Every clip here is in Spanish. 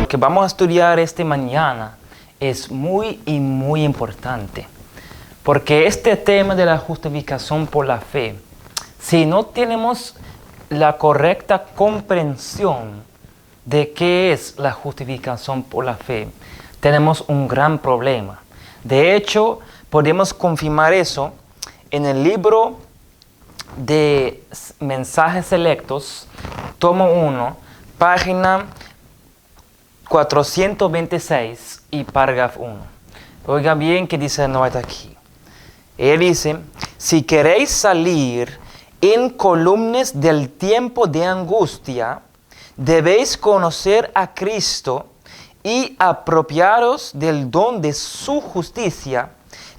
Lo que vamos a estudiar esta mañana es muy importante, porque este tema de la justificación por la fe, si no tenemos la correcta comprensión de qué es la justificación por la fe, tenemos un gran problema. De hecho, podemos confirmar eso en el libro de Mensajes Selectos, tomo 1, página 426 y párrafo 1. Oiga bien que dice la nota aquí. Él dice, si queréis salir en columnas del tiempo de angustia, debéis conocer a Cristo y apropiaros del don de su justicia,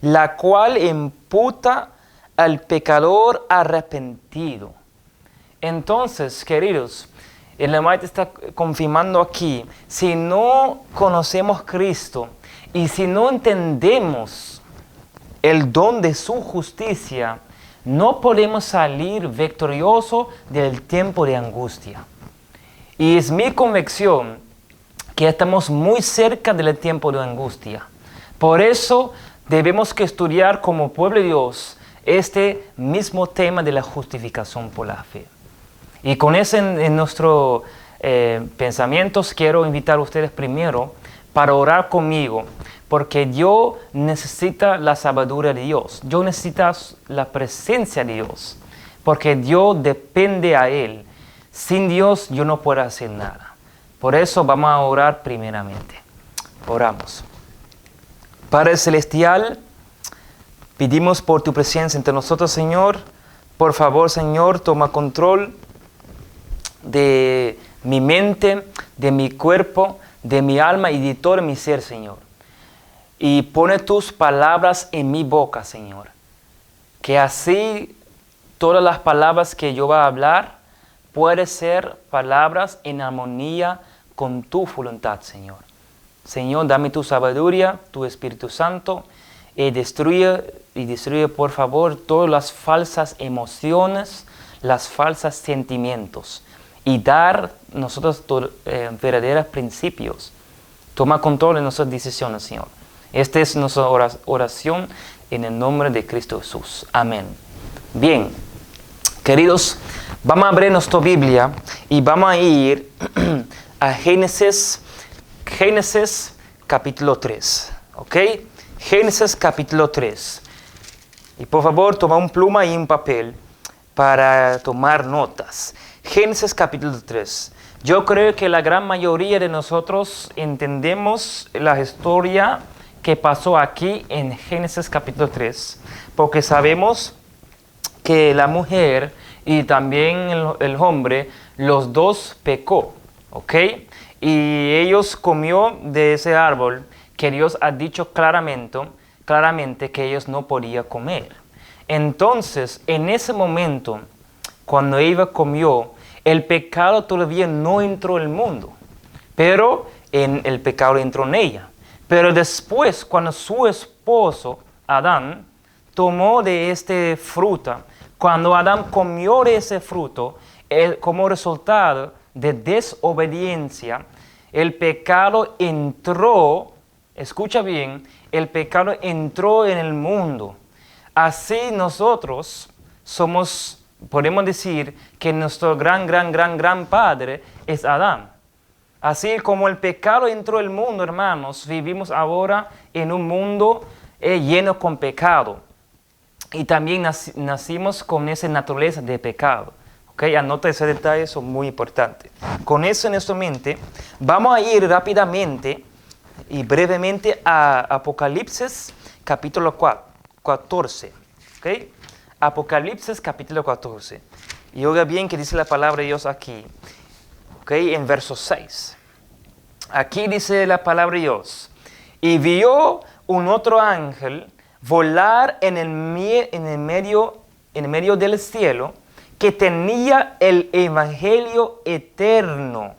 la cual imputa al pecador arrepentido. Entonces, queridos, el hermano está confirmando aquí, si no conocemos a Cristo y si no entendemos el don de su justicia, no podemos salir victoriosos del tiempo de angustia. Y es mi convicción que estamos muy cerca del tiempo de angustia. Por eso debemos que estudiar como pueblo de Dios este mismo tema de la justificación por la fe. Y con eso en nuestros pensamientos quiero invitar a ustedes primero para orar conmigo, porque yo necesito la sabiduría de Dios, yo necesito la presencia de Dios, porque Dios depende a Él. Sin Dios yo no puedo hacer nada. Por eso vamos a orar primeramente. Oramos. Padre Celestial, pedimos por tu presencia entre nosotros, Señor. Por favor, Señor, toma control de mi mente, de mi cuerpo, de mi alma y de todo mi ser, Señor. Y pone tus palabras en mi boca, Señor. Que así todas las palabras que yo voy a hablar pueden ser palabras en armonía con tu voluntad, Señor. Señor, dame tu sabiduría, tu Espíritu Santo, y destruye, por favor, todas las falsas emociones, las falsas sentimientos, y dar nosotros verdaderos principios. Toma control de nuestras decisiones, Señor. Esta es nuestra oración en el nombre de Cristo Jesús. Amén. Bien, queridos, vamos a abrir nuestra Biblia y vamos a ir a Génesis capítulo 3. ¿Ok? Génesis capítulo 3. Y por favor, toma un pluma y un papel para tomar notas. Génesis capítulo 3. Yo creo que la gran mayoría de nosotros entendemos la historia que pasó aquí en Génesis capítulo 3, porque sabemos que la mujer y también el hombre, los dos pecó, ¿ok? Y ellos comió de ese árbol que Dios ha dicho claramente que ellos no podían comer. Entonces, en ese momento, cuando Eva comió, el pecado todavía no entró en el mundo, pero el pecado entró en ella. Pero después, cuando su esposo, Adán, tomó de esta fruta, cuando Adán comió de ese fruto, como resultado de desobediencia, el pecado entró, escucha bien, el pecado entró en el mundo. Así nosotros podemos decir que nuestro gran padre es Adán. Así como el pecado entró en el mundo, hermanos, vivimos ahora en un mundo lleno con pecado. Y también nacimos con esa naturaleza de pecado. ¿Okay? Anota ese detalle, son muy importantes. Con eso en nuestra mente, vamos a ir rápidamente y brevemente a Apocalipsis capítulo 14. ¿Okay? Apocalipsis capítulo 14. Y oiga bien que dice la palabra de Dios aquí. ¿Okay? En verso 6. Aquí dice la palabra de Dios. Y vio un otro ángel volar en el medio del cielo, que tenía el evangelio eterno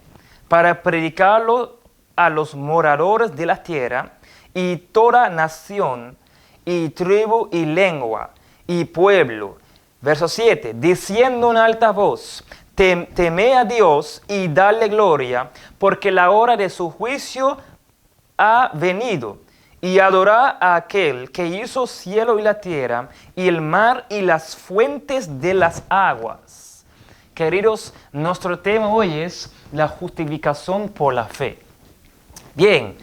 para predicarlo a los moradores de la tierra y toda nación y tribu y lengua y pueblo. Verso 7, diciendo en alta voz, teme a Dios y dale gloria, porque la hora de su juicio ha venido, y adorad a aquel que hizo cielo y la tierra, y el mar y las fuentes de las aguas. Queridos, nuestro tema hoy es la justificación por la fe. Bien,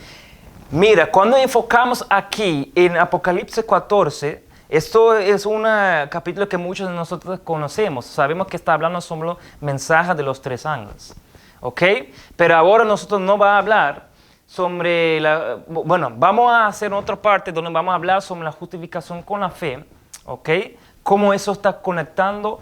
mira, cuando enfocamos aquí en Apocalipsis 14, esto es un capítulo que muchos de nosotros conocemos. Sabemos que está hablando sobre los mensajes de los 3 ángeles. ¿Ok? Pero ahora nosotros no vamos a hablar sobre vamos a hacer otra parte donde vamos a hablar sobre la justificación con la fe. ¿Ok? Cómo eso está conectado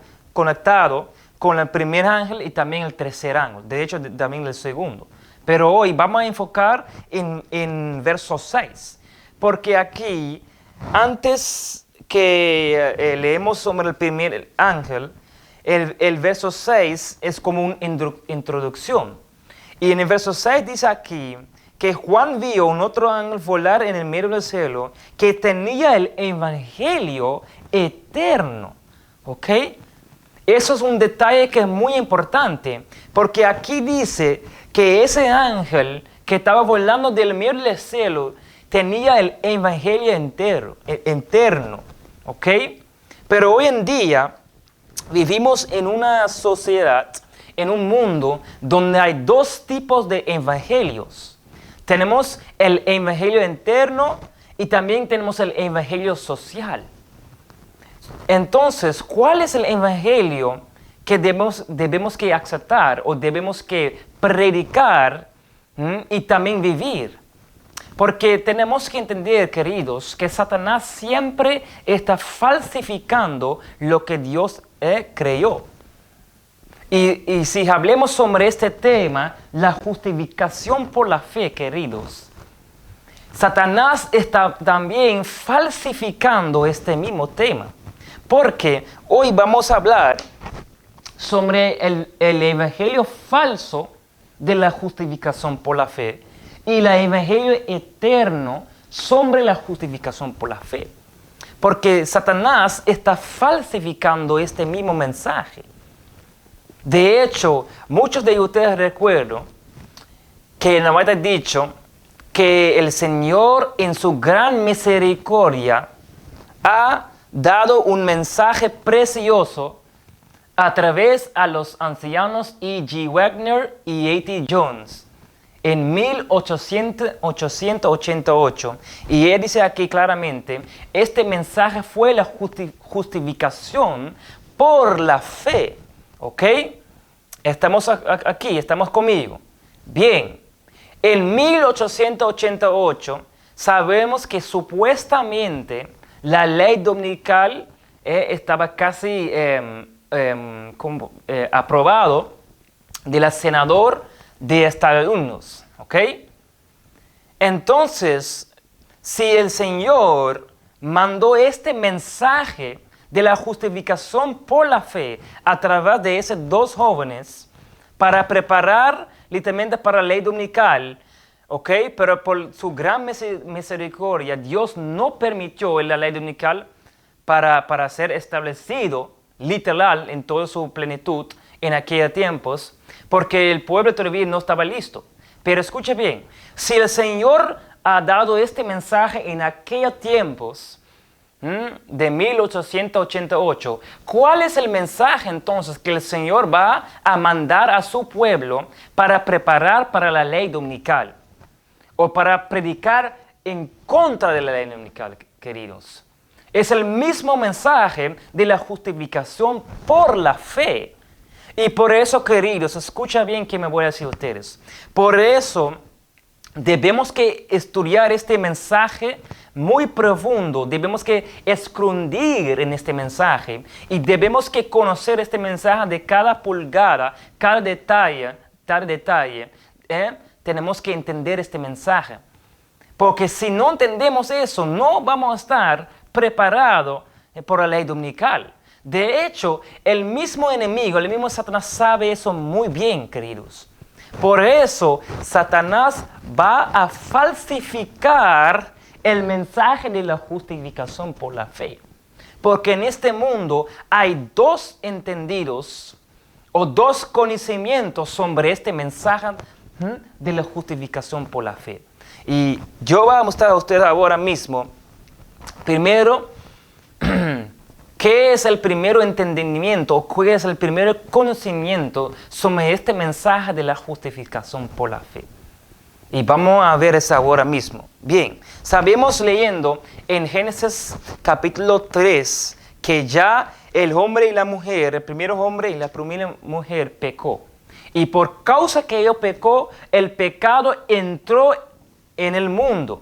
con el primer ángel y también el tercer ángel. De hecho, también el segundo. Pero hoy vamos a enfocar en verso 6. Porque aquí, antes que leemos sobre el primer ángel, el verso 6 es como una introducción. Y en el verso 6 dice aquí que Juan vio un otro ángel volar en el medio del cielo que tenía el evangelio eterno. ¿Ok? Eso es un detalle que es muy importante, porque aquí dice que ese ángel que estaba volando del medio del cielo tenía el evangelio eterno. ¿Ok? Pero hoy en día vivimos en una sociedad, en un mundo donde hay 2 tipos de evangelios. Tenemos el evangelio eterno y también tenemos el evangelio social. Entonces, ¿cuál es el evangelio que debemos que aceptar o debemos que predicar y también vivir? Porque tenemos que entender, queridos, que Satanás siempre está falsificando lo que Dios creó. Y si hablemos sobre este tema, la justificación por la fe, queridos, Satanás está también falsificando este mismo tema. Porque hoy vamos a hablar sobre el evangelio falso de la justificación por la fe y el evangelio eterno sobre la justificación por la fe. Porque Satanás está falsificando este mismo mensaje. De hecho, muchos de ustedes recuerdan que nos ha dicho que el Señor en su gran misericordia ha dado un mensaje precioso a través a los ancianos E.G. Wagner y A.T. Jones en 1888. Y él dice aquí claramente, este mensaje fue la justificación por la fe. ¿Ok? Estamos aquí, estamos conmigo. Bien, en 1888 sabemos que supuestamente la ley dominical estaba casi aprobado de la senador de Estados Unidos. ¿Ok? Entonces, si el Señor mandó este mensaje de la justificación por la fe a través de esos 2 jóvenes para preparar literalmente para la ley dominical, ¿ok? Pero por su gran misericordia, Dios no permitió la ley dominical para ser establecido literal en toda su plenitud en aquellos tiempos, porque el pueblo todavía no estaba listo. Pero escuche bien, si el Señor ha dado este mensaje en aquellos tiempos, de 1888, ¿cuál es el mensaje entonces que el Señor va a mandar a su pueblo para preparar para la ley dominical? O para predicar en contra de la ley dominical, queridos. Es el mismo mensaje de la justificación por la fe. Y por eso, queridos, escucha bien que me voy a decir a ustedes. Por eso debemos que estudiar este mensaje muy profundo, debemos que escudriñar en este mensaje y debemos que conocer este mensaje de cada pulgada, cada detalle, tenemos que entender este mensaje. Porque si no entendemos eso, no vamos a estar preparados por la ley dominical. De hecho, el mismo enemigo, el mismo Satanás sabe eso muy bien, queridos. Por eso, Satanás va a falsificar el mensaje de la justificación por la fe. Porque en este mundo hay dos entendidos o dos conocimientos sobre este mensaje de la justificación por la fe. Y yo voy a mostrar a ustedes ahora mismo, primero, qué es el primer entendimiento o cuál es el primer conocimiento sobre este mensaje de la justificación por la fe. Y vamos a ver eso ahora mismo. Bien, sabemos leyendo en Génesis capítulo 3 que ya el hombre y la mujer, el primer hombre y la primera mujer pecó. Y por causa que ellos pecó, el pecado entró en el mundo.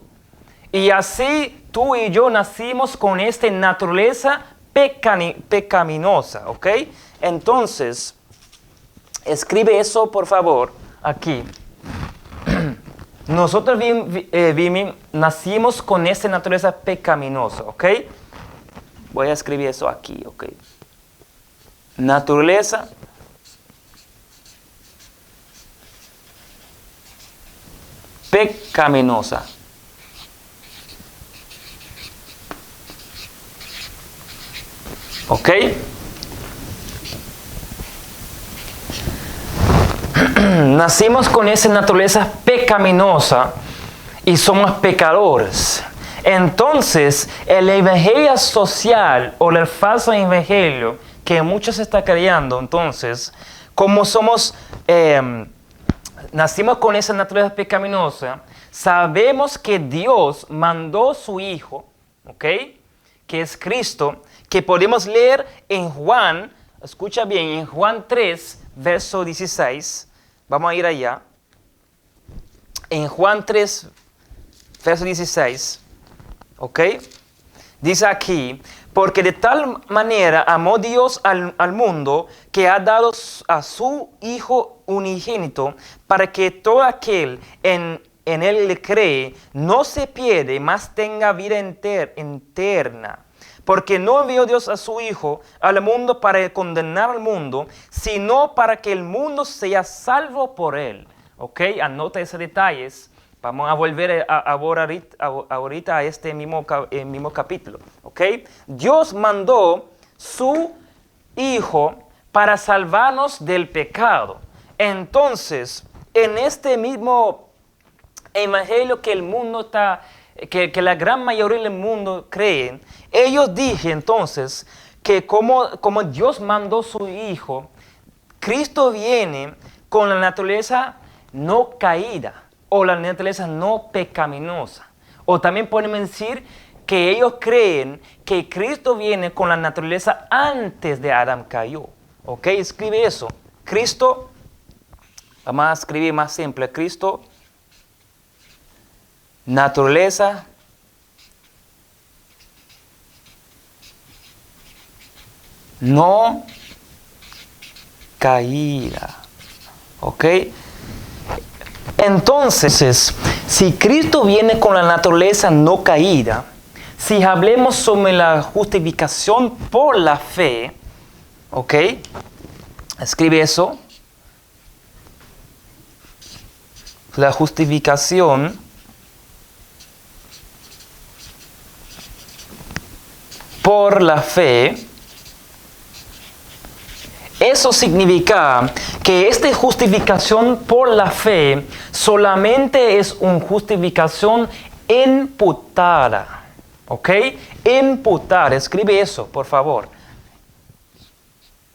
Y así tú y yo nacimos con esta naturaleza pecaminosa, ¿ok? Entonces, escribe eso por favor aquí. Nosotros nacimos con esta naturaleza pecaminosa, ¿ok? Voy a escribir eso aquí, ¿ok? Naturaleza pecaminosa. ¿Ok? Nacimos con esa naturaleza pecaminosa y somos pecadores. Entonces, el evangelio social o el falso evangelio que muchos están creando, entonces, como somos, nacimos con esa naturaleza pecaminosa, sabemos que Dios mandó su Hijo, ¿ok? Que es Cristo, que podemos leer en Juan, escucha bien, en Juan 3, verso 16, vamos a ir allá. En Juan 3, verso 16, ¿ok? Dice aquí, porque de tal manera amó Dios al mundo que ha dado a su Hijo unigénito para que todo aquel en él le cree no se pierda, mas tenga vida eterna. Porque no envió Dios a su Hijo al mundo para condenar al mundo, sino para que el mundo sea salvo por él. ¿Ok? Anota esos detalles. Vamos a volver ahorita a este mismo capítulo. ¿Ok? Dios mandó su Hijo para salvarnos del pecado. Entonces, en este mismo evangelio que el mundo está, que la gran mayoría del mundo creen, ellos dicen entonces que como Dios mandó su Hijo, Cristo viene con la naturaleza no caída o la naturaleza no pecaminosa. O también podemos decir que ellos creen que Cristo viene con la naturaleza antes de Adán cayó. ¿Ok? Escribe eso. Cristo, vamos a escribir más simple, Cristo, naturaleza no caída. ¿Ok? Entonces, si Cristo viene con la naturaleza no caída, si hablemos sobre la justificación por la fe, ¿ok? Escribe eso. La justificación por la fe. Eso significa que esta justificación por la fe solamente es una justificación imputada. ¿Ok? Imputar. Escribe eso, por favor.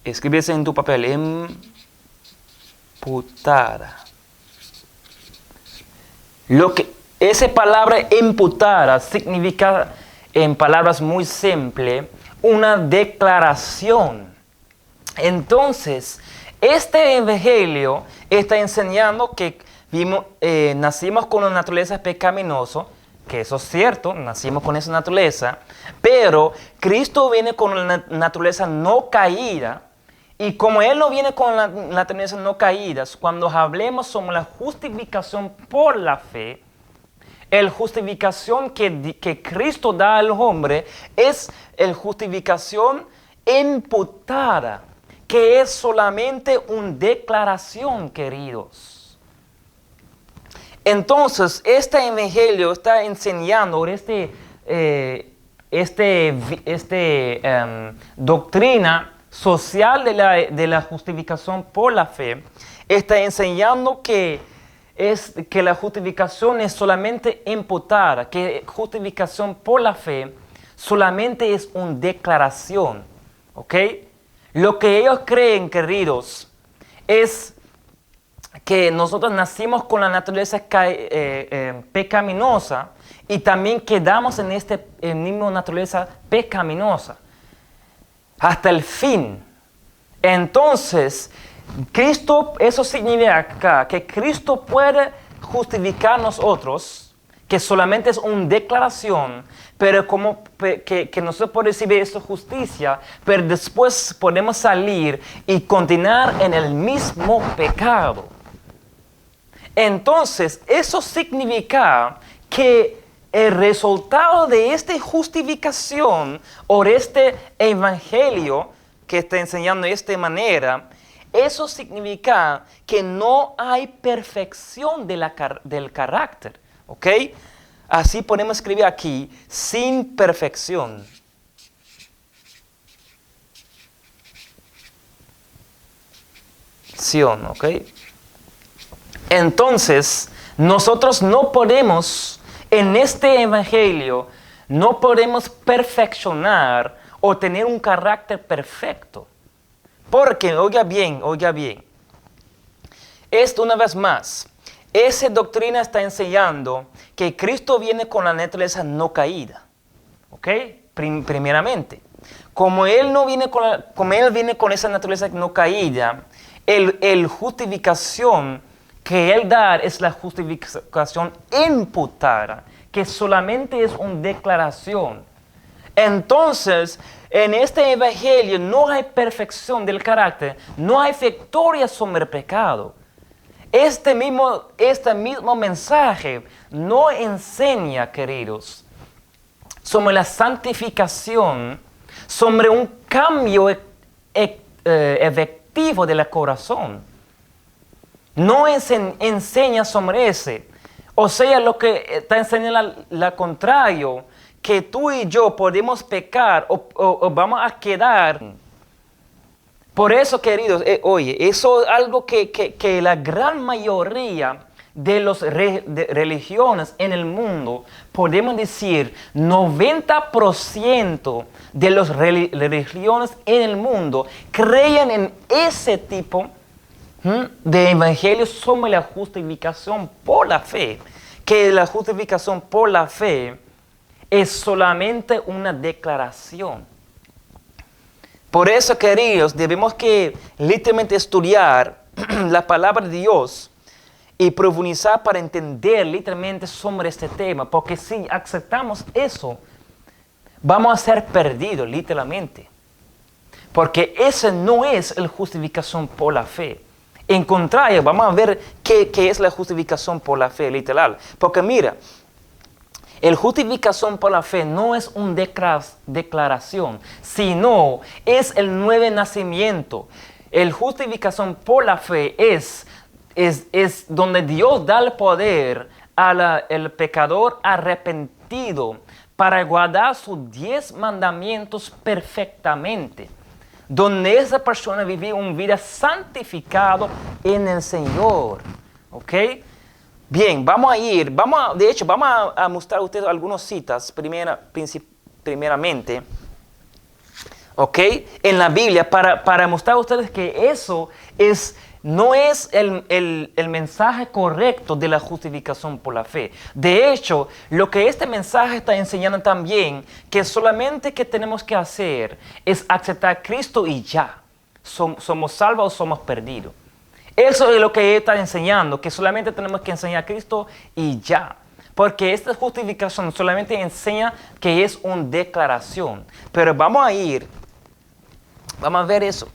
Escribe eso en tu papel. Imputada. Esa palabra imputada significa, en palabras muy simples, una declaración. Entonces, este evangelio está enseñando que nacimos con una naturaleza pecaminosa, que eso es cierto, nacimos con esa naturaleza, pero Cristo viene con una naturaleza no caída, y como Él no viene con la naturaleza no caída, cuando hablemos sobre la justificación por la fe, La justificación que Cristo da al hombre es la justificación imputada, que es solamente una declaración, queridos. Entonces, este evangelio está enseñando doctrina social de la justificación por la fe. Está enseñando que la justificación es solamente imputada, que justificación por la fe solamente es una declaración, ¿ok? Lo que ellos creen, queridos, es que nosotros nacimos con la naturaleza pecaminosa y también quedamos en esta misma naturaleza pecaminosa hasta el fin. Entonces, Cristo, eso significa que Cristo puede justificar a nosotros, que solamente es una declaración, pero que nosotros podemos recibir esta justicia, pero después podemos salir y continuar en el mismo pecado. Entonces, eso significa que el resultado de esta justificación o de este evangelio que está enseñando de esta manera, eso significa que no hay perfección del carácter, ¿ok? Así podemos escribir aquí, sin perfección. ¿Ok? Entonces, nosotros no podemos, en este evangelio, no podemos perfeccionar o tener un carácter perfecto. Porque, oiga bien, esto una vez más, esa doctrina está enseñando que Cristo viene con la naturaleza no caída, ¿ok? Primeramente. Como Él viene con esa naturaleza no caída, el justificación que Él da es la justificación imputada, que solamente es una declaración. Entonces, en este evangelio no hay perfección del carácter, no hay victoria sobre el pecado. Este mismo mensaje no enseña, queridos, sobre la santificación, sobre un cambio efectivo del corazón. No enseña sobre ese. O sea, lo que está enseñando la contrario, que tú y yo podemos pecar o vamos a quedar. Por eso, queridos, oye, eso es algo que la gran mayoría de las religiones en el mundo, podemos decir, 90% de las religiones en el mundo creen en ese tipo de evangelio sobre la justificación por la fe, que la justificación por la fe es solamente una declaración. Por eso, queridos, debemos que literalmente estudiar la palabra de Dios y profundizar para entender literalmente sobre este tema, porque si aceptamos eso, vamos a ser perdidos literalmente, porque esa no es la justificación por la fe. En contrario, vamos a ver qué es la justificación por la fe literal, porque mira, la justificación por la fe no es una declaración, sino es el nuevo nacimiento. La justificación por la fe es donde Dios da el poder al pecador arrepentido para guardar sus 10 mandamientos perfectamente. Donde esa persona vive una vida santificada en el Señor. ¿Ok? Bien, vamos a mostrar a ustedes algunas citas primeramente, ¿ok? En la Biblia, para mostrar a ustedes que eso no es el mensaje correcto de la justificación por la fe. De hecho, lo que este mensaje está enseñando también, que solamente que tenemos que hacer es aceptar a Cristo y ya. Somos salvos o somos perdidos. Eso es lo que está enseñando, que solamente tenemos que enseñar a Cristo y ya. Porque esta justificación solamente enseña que es una declaración. Pero vamos a ver eso.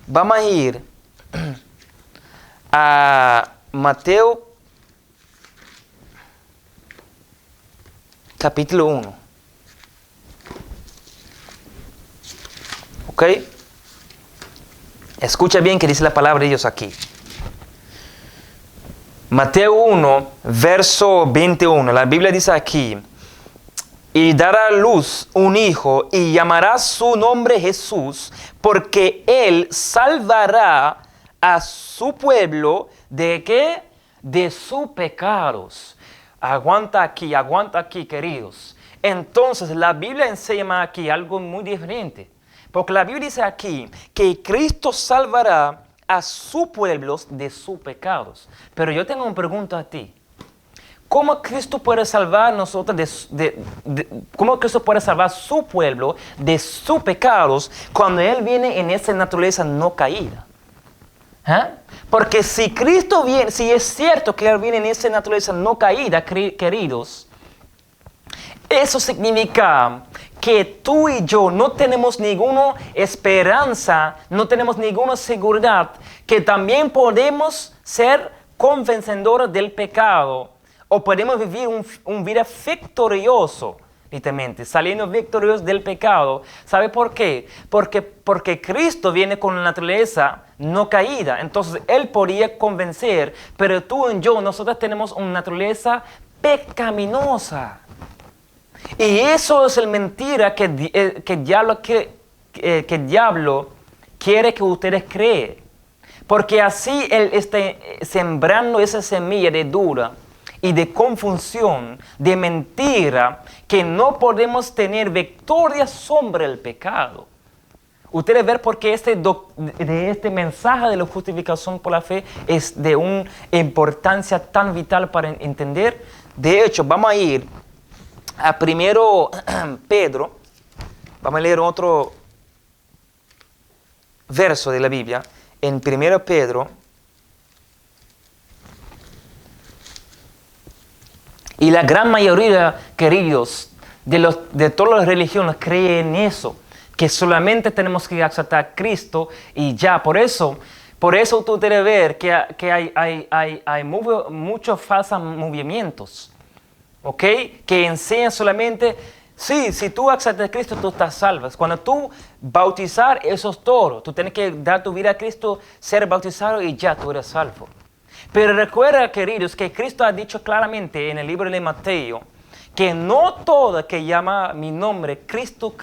Vamos a ir a Mateo capítulo 1. ¿Ok? Escucha bien que dice la palabra de Dios aquí. Mateo 1, verso 21. La Biblia dice aquí: y dará a luz un hijo y llamará su nombre Jesús, porque él salvará a su pueblo ¿de qué? De sus pecados. Aguanta aquí, queridos. Entonces la Biblia enseña aquí algo muy diferente. Porque la Biblia dice aquí que Cristo salvará a su pueblo de sus pecados. Pero yo tengo una pregunta a ti. ¿Cómo Cristo puede salvar nosotros cómo Cristo puede salvar su pueblo de sus pecados cuando Él viene en esa naturaleza no caída? Porque si Cristo viene, si es cierto que Él viene en esa naturaleza no caída, queridos, eso significa que tú y yo no tenemos ninguna esperanza, no tenemos ninguna seguridad que también podemos ser convencedores del pecado o podemos vivir un vida victorioso, literalmente, saliendo victoriosos del pecado. ¿Sabe por qué? Porque Cristo viene con la naturaleza no caída. Entonces, Él podría convencer, pero tú y yo, nosotros tenemos una naturaleza pecaminosa. Y eso es la mentira que el diablo quiere que ustedes creen. Porque así Él está sembrando esa semilla de duda y de confusión, de mentira, que no podemos tener victoria sobre el pecado. Ustedes ven por qué este mensaje de la justificación por la fe es de una importancia tan vital para entender. De hecho, vamos a ir a primero Pedro. Vamos a leer otro verso de la Biblia. En 1 Pedro. Y la gran mayoría, queridos, de todas las religiones creen en eso. Que solamente tenemos que aceptar a Cristo y ya. Por eso tú debes ver que hay muchos falsos movimientos. ¿Ok? Que enseñan solamente, sí, si tú aceptas a Cristo, tú estás salvo. Cuando tú bautizar, eso es todo. Tú tienes que dar tu vida a Cristo, ser bautizado y ya tú eres salvo. Pero recuerda, queridos, que Cristo ha dicho claramente en el libro de Mateo que no todo que llama mi nombre, Cristo,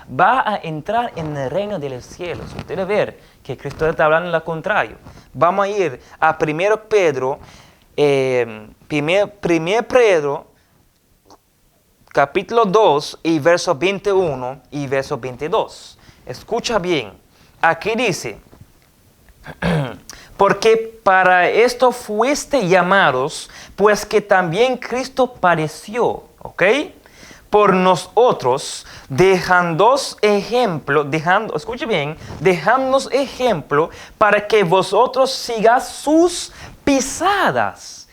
va a entrar en el reino de los cielos. Ustedes ven que Cristo está hablando lo contrario. Vamos a ir a 1 Pedro, 1 Pedro, capítulo 2 y verso 21 y verso 22. Escucha bien. Aquí dice: porque para esto fuiste llamados, pues que también Cristo padeció, ¿ok? Por nosotros, dejándonos ejemplo para que vosotros sigáis sus pisadas.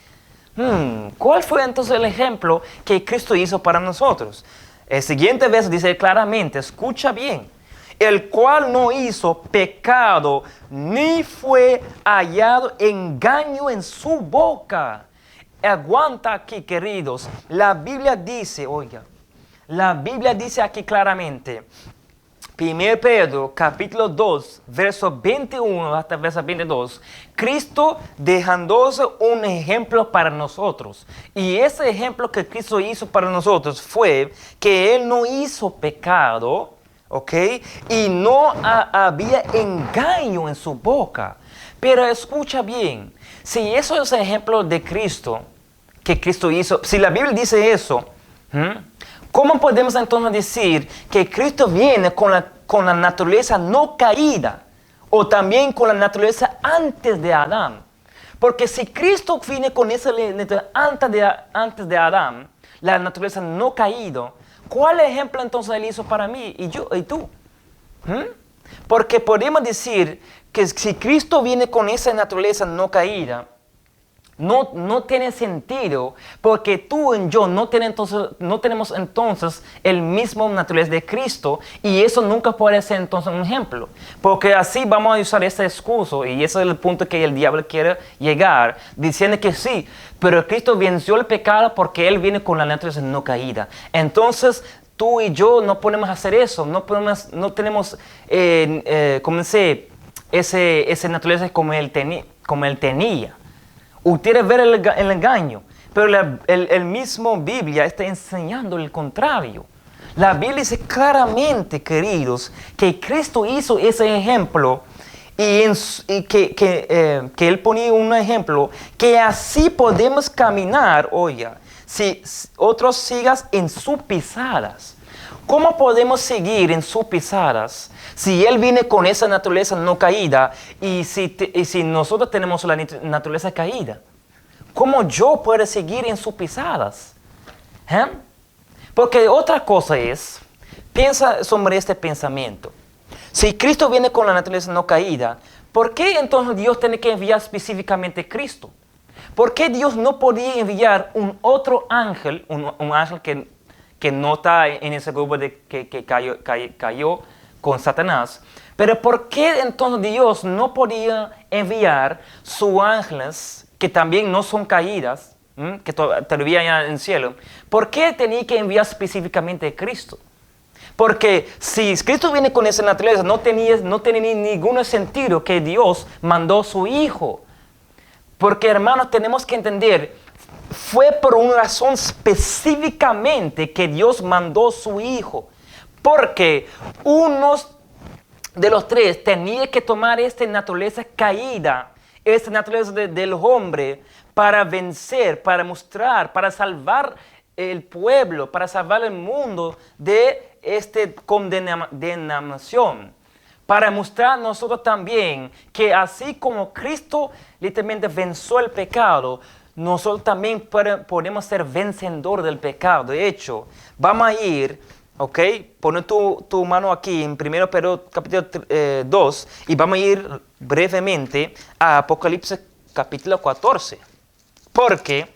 ¿Cuál fue entonces el ejemplo que Cristo hizo para nosotros? El siguiente verso dice claramente, escucha bien: el cual no hizo pecado, ni fue hallado engaño en su boca. Aguanta aquí, queridos. La Biblia dice aquí claramente, 1 Pedro, capítulo 2, verso 21 hasta verso 22, Cristo dejándose un ejemplo para nosotros. Y ese ejemplo que Cristo hizo para nosotros fue que Él no hizo pecado, ¿ok? Y no había engaño en su boca. Pero escucha bien, si eso es el ejemplo de Cristo, que Cristo hizo, si la Biblia dice eso, ¿cómo podemos entonces decir que Cristo viene con la naturaleza no caída o también con la naturaleza antes de Adán? Porque si Cristo viene con esa antes de Adán, la naturaleza no caída, ¿cuál ejemplo entonces Él hizo para mí y tú? Porque podemos decir que si Cristo viene con esa naturaleza no caída, No tiene sentido porque tú y yo no tenemos entonces el mismo naturaleza de Cristo y eso nunca puede ser entonces un ejemplo. Porque así vamos a usar este excuso y ese es el punto que el diablo quiere llegar, diciendo que sí, pero Cristo venció el pecado porque Él viene con la naturaleza no caída. Entonces tú y yo no podemos hacer eso, no tenemos, ¿cómo se dice? Esa naturaleza como Él tenía. Ustedes ven el engaño, pero el mismo Biblia está enseñando el contrario. La Biblia dice claramente, queridos, que Cristo hizo ese ejemplo y que Él ponía un ejemplo que así podemos caminar, oye, si otros sigas en sus pisadas. ¿Cómo podemos seguir en sus pisadas si Él viene con esa naturaleza no caída y si nosotros tenemos la naturaleza caída? ¿Cómo yo puedo seguir en sus pisadas? Porque otra cosa es, piensa sobre este pensamiento. Si Cristo viene con la naturaleza no caída, ¿por qué entonces Dios tiene que enviar específicamente a Cristo? ¿Por qué Dios no podía enviar un otro ángel, un ángel que no está en ese grupo que cayó con Satanás? Pero ¿por qué entonces Dios no podía enviar sus ángeles, que también no son caídas, que todavía hay en el cielo? ¿Por qué tenía que enviar específicamente a Cristo? Porque si Cristo viene con esa naturaleza, no tenía ningún sentido que Dios mandó a su Hijo. Porque, hermanos, tenemos que entender, fue por una razón específicamente que Dios mandó a su Hijo. Porque uno de los tres tenía que tomar esta naturaleza caída, esta naturaleza del hombre, para vencer, para mostrar, para salvar el pueblo, para salvar el mundo de esta condenación. Para mostrar nosotros también que así como Cristo literalmente venció el pecado, nosotros también podemos ser vencedores del pecado. De hecho, vamos a ir, ¿ok? Pon tu mano aquí en 1 Pedro capítulo 2 y vamos a ir brevemente a Apocalipsis capítulo 14. Porque,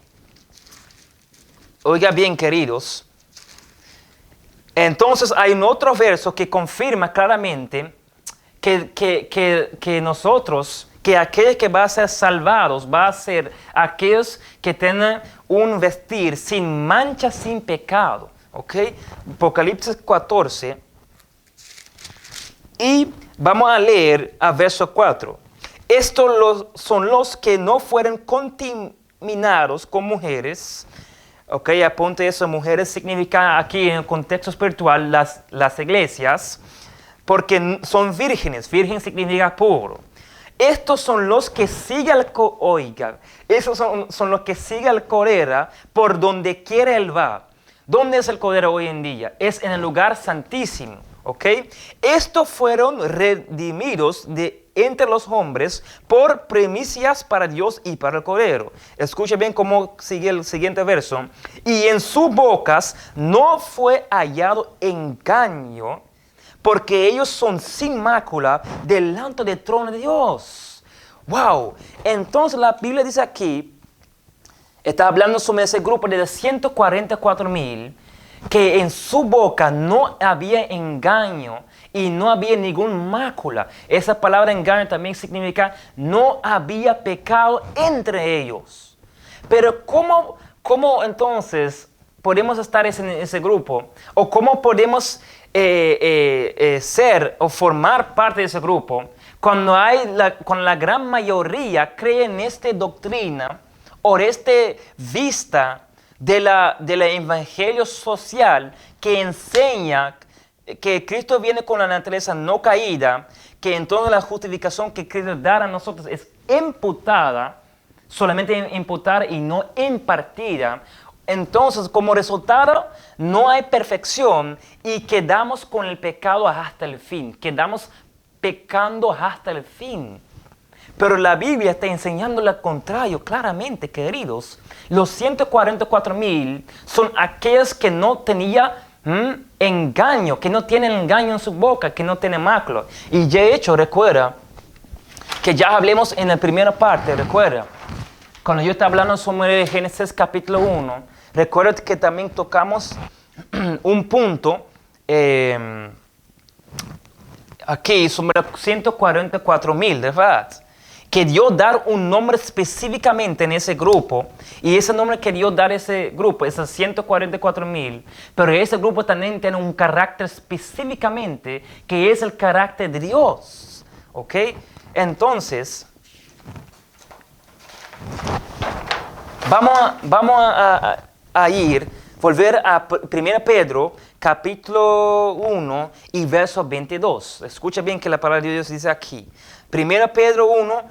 oiga bien, queridos, entonces hay un otro verso que confirma claramente que nosotros, que aquellos que van a ser salvados, van a ser aquellos que tienen un vestir sin mancha, sin pecado. ¿Ok? Apocalipsis 14. Y vamos a leer a verso 4. Estos son los que no fueron contaminados con mujeres. Ok, apunte eso. Mujeres significa aquí en el contexto espiritual las iglesias. Porque son vírgenes. Virgen significa puro. Estos son los que siguen esos son los que siguen al Cordero por donde quiera Él va. ¿Dónde es el Cordero hoy en día? Es en el lugar santísimo. ¿Ok? Estos fueron redimidos de entre los hombres por primicias para Dios y para el Cordero. Escuche bien cómo sigue el siguiente verso. Y en sus bocas no fue hallado engaño, porque ellos son sin mácula delante del trono de Dios. ¡Wow! Entonces la Biblia dice aquí, está hablando sobre ese grupo de 144,000, que en su boca no había engaño y no había ningún mácula. Esa palabra engaño también significa no había pecado entre ellos. Pero ¿cómo entonces podemos estar en ese grupo? ¿O cómo podemos ser o formar parte de ese grupo cuando la gran mayoría cree en esta doctrina o esta vista del evangelio social que enseña que Cristo viene con la naturaleza no caída, que entonces la justificación que Cristo da a nosotros es imputada, solamente imputada y no impartida? Entonces, como resultado, no hay perfección y quedamos con el pecado hasta el fin. Quedamos pecando hasta el fin. Pero la Biblia está enseñando lo contrario claramente, queridos. Los 144,000 son aquellos que no tenían engaño, que no tienen engaño en su boca, que no tienen mácula. Y de hecho, recuerda que ya hablemos en la primera parte, recuerda. Cuando yo estaba hablando sobre Génesis capítulo 1, recuerdo que también tocamos un punto aquí sobre 144,000, ¿verdad? Que Dios dar un nombre específicamente en ese grupo, y ese nombre que Dios dar a ese grupo, esos 144,000, pero ese grupo también tiene un carácter específicamente, que es el carácter de Dios, ¿ok? Entonces, vamos a volver a 1 Pedro, capítulo 1 y verso 22. Escucha bien que la palabra de Dios dice aquí. 1 Pedro 1,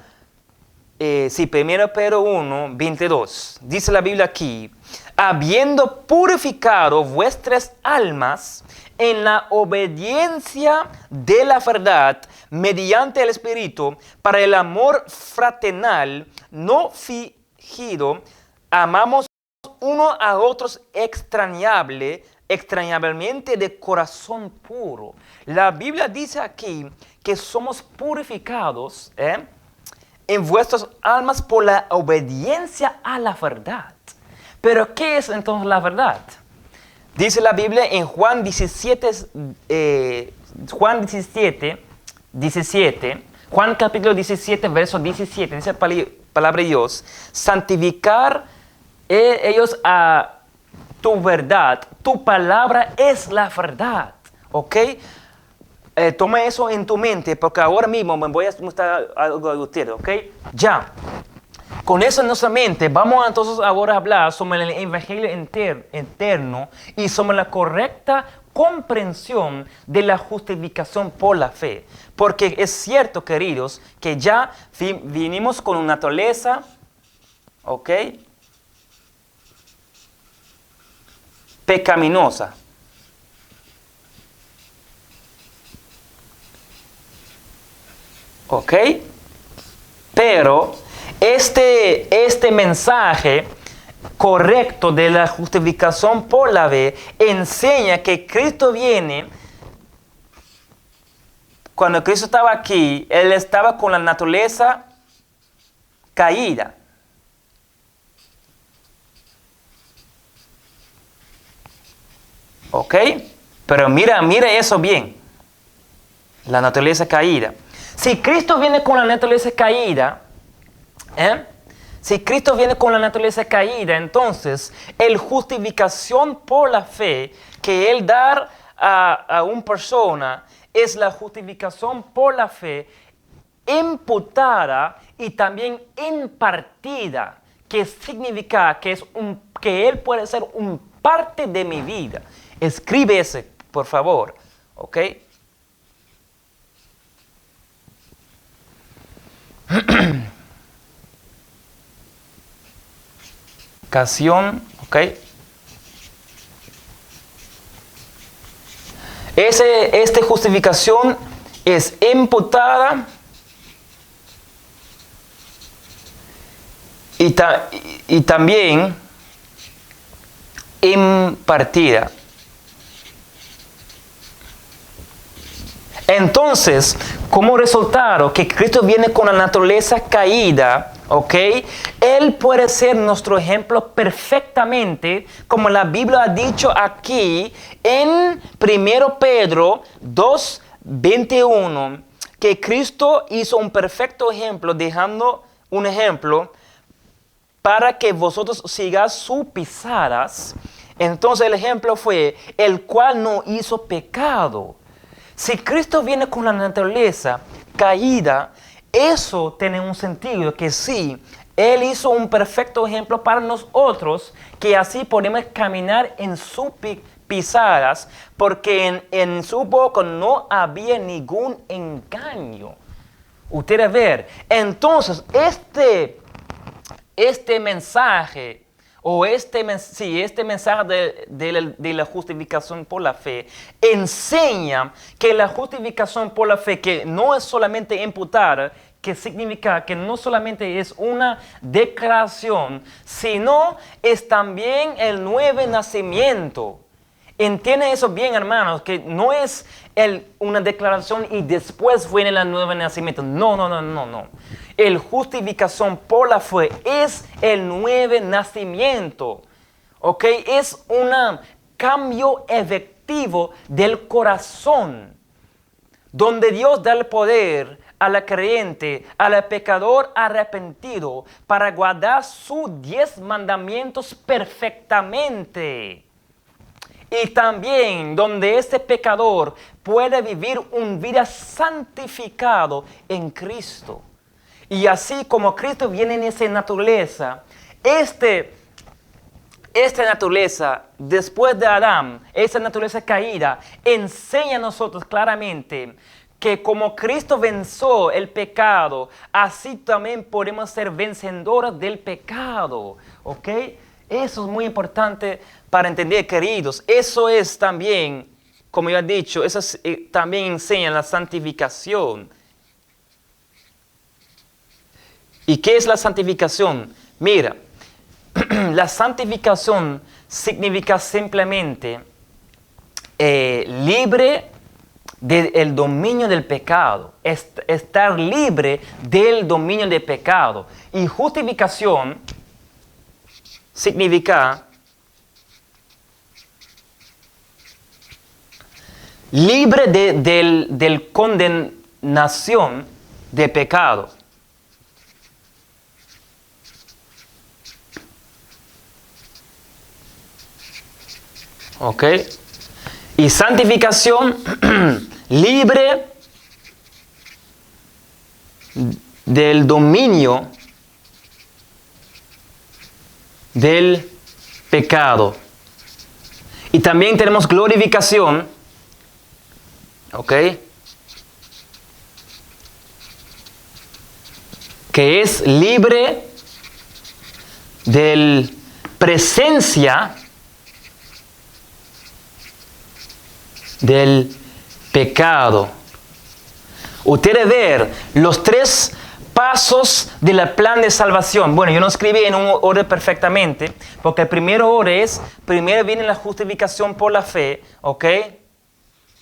1 Pedro 1, 22. Dice la Biblia aquí, habiendo purificado vuestras almas en la obediencia de la verdad, mediante el Espíritu, para el amor fraternal, no fingido, amamos uno a otros extrañablemente de corazón puro. La Biblia dice aquí que somos purificados en vuestras almas por la obediencia a la verdad. Pero ¿qué es entonces la verdad? Dice la Biblia en Juan 17, Juan capítulo 17, verso 17, dice la palabra de Dios, santificar ellos a tu verdad, tu palabra es la verdad, ¿ok? Toma eso en tu mente, porque ahora mismo me voy a mostrar algo a ustedes, ¿ok? Ya. Con eso en nuestra mente, vamos entonces ahora a hablar sobre el Evangelio eterno y sobre la correcta comprensión de la justificación por la fe. Porque es cierto, queridos, que ya vinimos con una naturaleza, ¿ok?, pecaminosa. ¿Ok? Pero este mensaje correcto de la justificación por la fe enseña que Cristo viene. Cuando Cristo estaba aquí, Él estaba con la naturaleza caída. ¿Ok? Pero mira eso bien. La naturaleza caída. Si Cristo viene con la naturaleza caída, si Cristo viene con la naturaleza caída, entonces, la justificación por la fe que Él da a una persona es la justificación por la fe imputada y también impartida, que significa que Él puede ser un parte de mi vida. Escribe ese, por favor, ¿ok? Ocasión, ¿ok? Esta justificación es imputada y también impartida. Entonces, como resultado que Cristo viene con la naturaleza caída, ¿ok? Él puede ser nuestro ejemplo perfectamente, como la Biblia ha dicho aquí en 1 Pedro 2:21, que Cristo hizo un perfecto ejemplo, dejando un ejemplo para que vosotros sigáis sus pisadas. Entonces el ejemplo fue, el cual no hizo pecado. Si Cristo viene con la naturaleza caída, eso tiene un sentido que sí, Él hizo un perfecto ejemplo para nosotros, que así podemos caminar en sus pisadas, porque en su boca no había ningún engaño. Ustedes ven, entonces este mensaje, o este mensaje de la justificación por la fe, enseña que la justificación por la fe, que no es solamente imputar, que significa que no solamente es una declaración, sino es también el nuevo nacimiento. Entiende eso bien, hermanos, que no es una declaración y después viene el nuevo nacimiento. No, no, no, no, no. El justificación por la fe es el nuevo nacimiento. ¿Ok? Es un cambio efectivo del corazón, donde Dios da el poder a la creyente, al pecador arrepentido, para guardar sus 10 mandamientos perfectamente. Y también donde este pecador puede vivir una vida santificado en Cristo. Y así como Cristo viene en esa naturaleza, esta naturaleza, después de Adán, esa naturaleza caída, enseña a nosotros claramente que como Cristo venció el pecado, así también podemos ser vencedores del pecado. ¿Ok? Eso es muy importante para entender, queridos. Eso es también, como yo he dicho, eso también enseña la santificación. ¿Y qué es la santificación? Mira, la santificación significa simplemente libre del dominio del pecado, estar libre del dominio del pecado. Y justificación significa libre del condenación de pecado. ¿Ok? Y santificación libre del dominio del pecado. Y también tenemos glorificación, ¿ok? Que es libre del presencia del pecado. Ustedes ven los 3 pasos del plan de salvación. Bueno, yo no escribí en un orden perfectamente, porque el primer orden es, primero viene la justificación por la fe, ¿ok?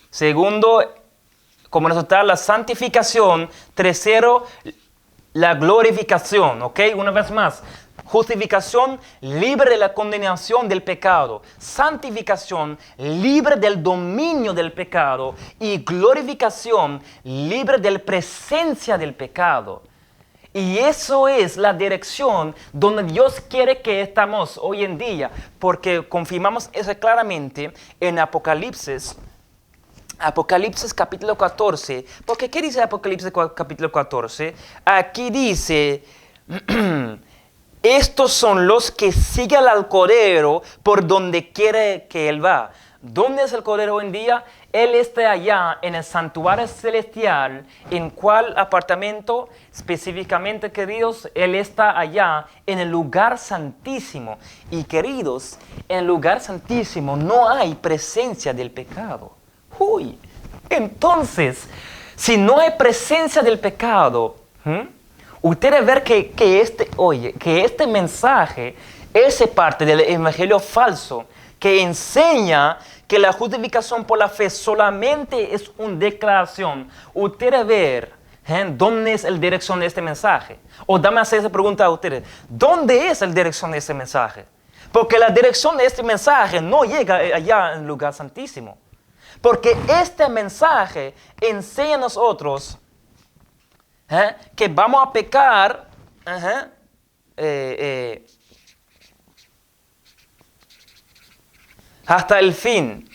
Segundo, como resultado, la santificación. Tercero, la glorificación, ¿ok? Una vez más, justificación libre de la condenación del pecado, santificación libre del dominio del pecado y glorificación libre de la presencia del pecado. Y eso es la dirección donde Dios quiere que estamos hoy en día, porque confirmamos eso claramente en Apocalipsis capítulo 14. Porque ¿qué dice Apocalipsis capítulo 14? Aquí dice, estos son los que siguen al Cordero por donde quiere que Él va. ¿Dónde es el Cordero hoy en día? Él está allá en el santuario celestial. ¿En cuál apartamento? Específicamente, queridos, Él está allá en el lugar santísimo. Y queridos, en el lugar santísimo no hay presencia del pecado. Uy, entonces, si no hay presencia del pecado, ustedes ven que este mensaje es parte del evangelio falso que enseña que la justificación por la fe solamente es una declaración. Ustedes ven dónde es la dirección de este mensaje. O dame hacer esa pregunta a ustedes. ¿Dónde es la dirección de este mensaje? Porque la dirección de este mensaje no llega allá en el lugar santísimo. Porque este mensaje enseña a nosotros que vamos a pecar hasta el fin.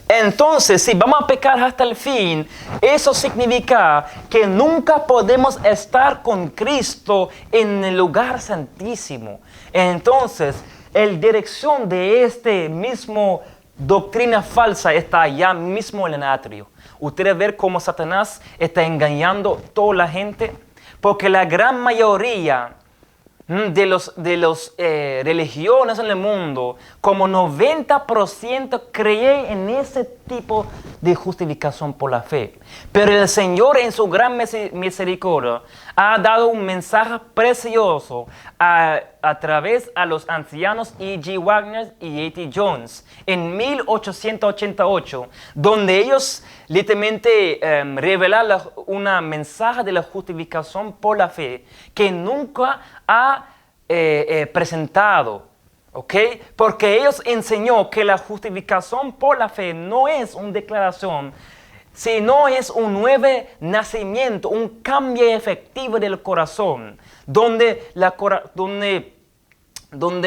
Entonces, si vamos a pecar hasta el fin, eso significa que nunca podemos estar con Cristo en el lugar santísimo. Entonces, la dirección de este mismo doctrina falsa está allá mismo en el atrio. Ustedes ven cómo Satanás está engañando a toda la gente, porque la gran mayoría de las religiones en el mundo, como 90% creen en ese tipo de justificación por la fe. Pero el Señor en su gran misericordia ha dado un mensaje precioso a a través a los ancianos E.G. Wagner y A.T. Jones en 1888, donde ellos literalmente revelan una mensaje de la justificación por la fe que nunca ha presentado. ¿Ok? Porque ellos enseñó que la justificación por la fe no es una declaración, sino es un nuevo nacimiento, un cambio efectivo del corazón, donde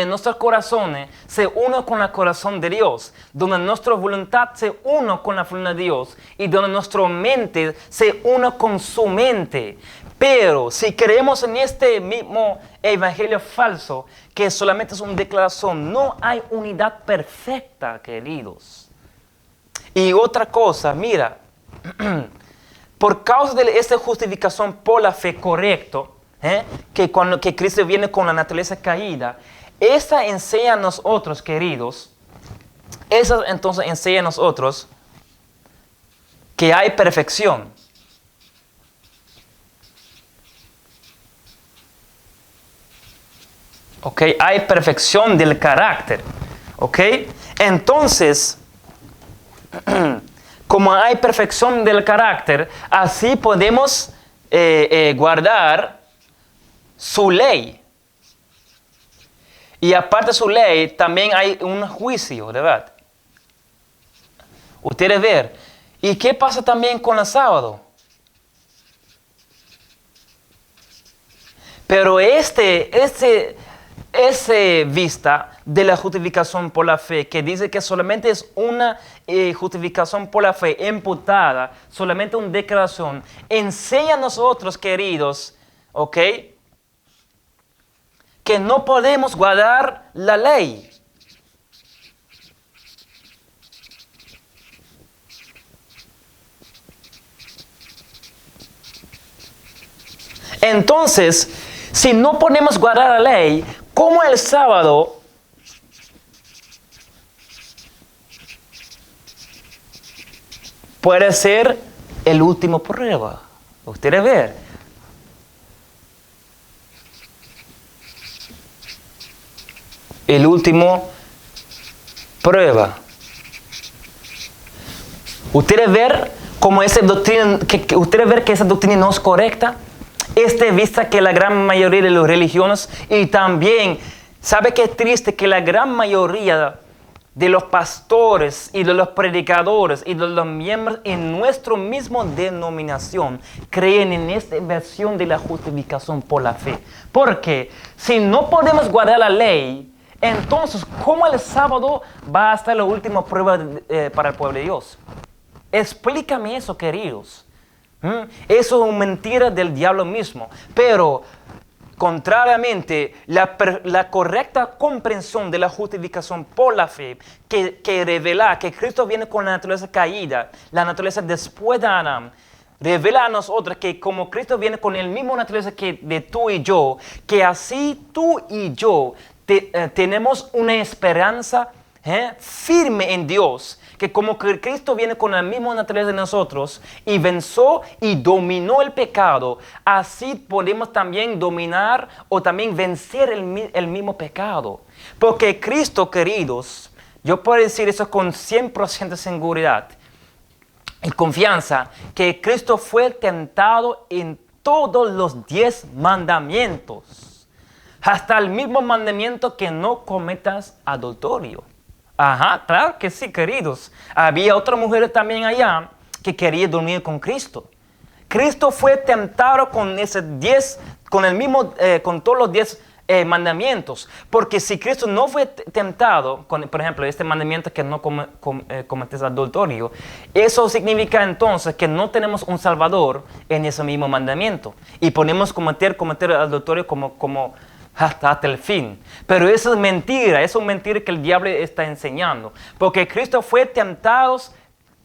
nuestros corazones se unen con el corazón de Dios, donde nuestra voluntad se une con la voluntad de Dios y donde nuestra mente se une con su mente. Pero si creemos en este mismo evangelio falso, que solamente es una declaración, no hay unidad perfecta, queridos. Y otra cosa, mira, por causa de esta justificación por la fe correcto, que Cristo viene con la naturaleza caída, esa enseña a nosotros, queridos, esa entonces enseña a nosotros que hay perfección. ¿Ok? Hay perfección del carácter. ¿Ok? Entonces, como hay perfección del carácter, así podemos guardar su ley. Y aparte de su ley, también hay un juicio, ¿verdad? Ustedes ven. ¿Y qué pasa también con el sábado? Pero ese vista de la justificación por la fe, que dice que solamente es una justificación por la fe imputada, solamente una declaración, enseña a nosotros, queridos, ¿ok?, que no podemos guardar la ley. Entonces, si no podemos guardar la ley, ¿cómo el sábado puede ser el último prueba? Ustedes ven. El último prueba. Ustedes ven cómo esa doctrina, ustedes ven que esa doctrina no es correcta. Vista que la gran mayoría de los religiosos y también, ¿sabe qué triste? Que la gran mayoría de los pastores y de los predicadores y de los miembros en nuestra misma denominación creen en esta versión de la justificación por la fe. Porque si no podemos guardar la ley, entonces, ¿cómo el sábado va a ser la última prueba para el pueblo de Dios? Explícame eso, queridos. Eso es una mentira del diablo mismo. Pero, contrariamente, la correcta comprensión de la justificación por la fe, que revela que Cristo viene con la naturaleza caída, la naturaleza después de Adán, revela a nosotros que como Cristo viene con el mismo naturaleza que de tú y yo, que así tú y yo tenemos una esperanza firme en Dios, que como que Cristo viene con la misma naturaleza de nosotros y venció y dominó el pecado, así podemos también dominar o también vencer el mismo pecado. Porque Cristo, queridos, yo puedo decir eso con 100% de seguridad y confianza, que Cristo fue tentado en todos los 10 mandamientos. Hasta el mismo mandamiento que no cometas adulterio. Ajá, claro que sí, queridos. Había otra mujer también allá que quería dormir con Cristo. Cristo fue tentado con con todos los 10 mandamientos. Porque si Cristo no fue tentado con, por ejemplo, este mandamiento que no cometes adulterio, eso significa entonces que no tenemos un Salvador en ese mismo mandamiento. Y podemos cometer adulterio como hasta el fin. Pero eso es mentira que el diablo está enseñando. Porque Cristo fue tentado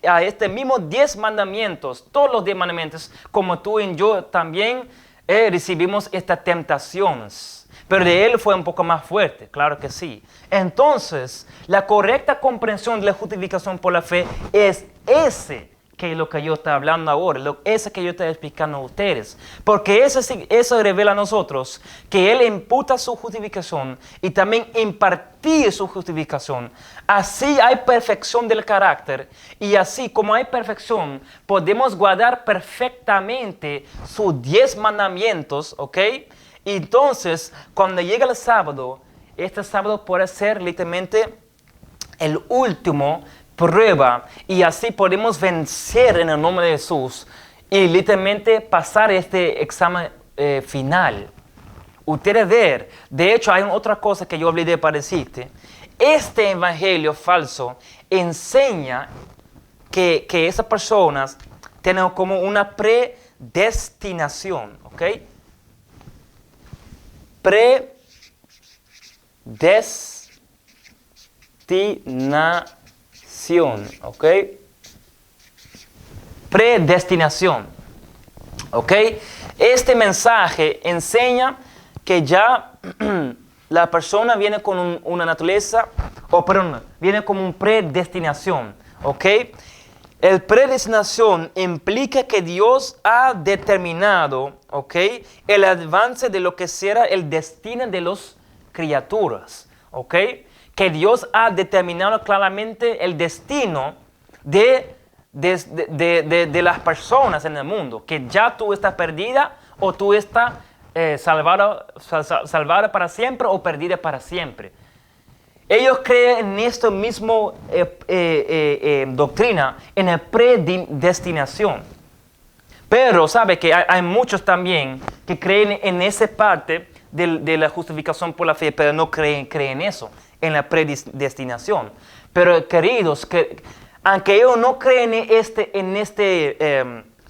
a este mismo 10 mandamientos, todos los 10 mandamientos, como tú y yo también recibimos estas tentaciones. Pero de él fue un poco más fuerte, claro que sí. Entonces, la correcta comprensión de la justificación por la fe es que lo que yo estoy hablando ahora, eso que yo estoy explicando a ustedes. Porque eso revela a nosotros que Él imputa su justificación y también impartir su justificación. Así hay perfección del carácter y así como hay perfección, podemos guardar perfectamente sus 10 mandamientos, ¿ok? Y entonces, cuando llega el sábado, este sábado puede ser literalmente el último prueba y así podemos vencer en el nombre de Jesús y literalmente pasar este examen final. Ustedes ver, de hecho hay otra cosa que yo olvidé para decirte. Este evangelio falso enseña que esas personas tienen como una predestinación, ¿ok? Predestinación, ¿ok? Predestinación, ¿ok? Este mensaje enseña que ya la persona viene con una naturaleza, viene con una predestinación, ¿ok? El predestinación implica que Dios ha determinado, ¿ok?, el avance de lo que será el destino de las criaturas, ¿ok? Que Dios ha determinado claramente el destino de las personas en el mundo, que ya tú estás perdida o tú estás salvada para siempre o perdida para siempre. Ellos creen en esta misma doctrina, en la predestinación. Pero sabe que hay muchos también que creen en esa parte de la justificación por la fe, pero no creen eso, en la predestinación. Pero queridos, aunque ellos no creen en esta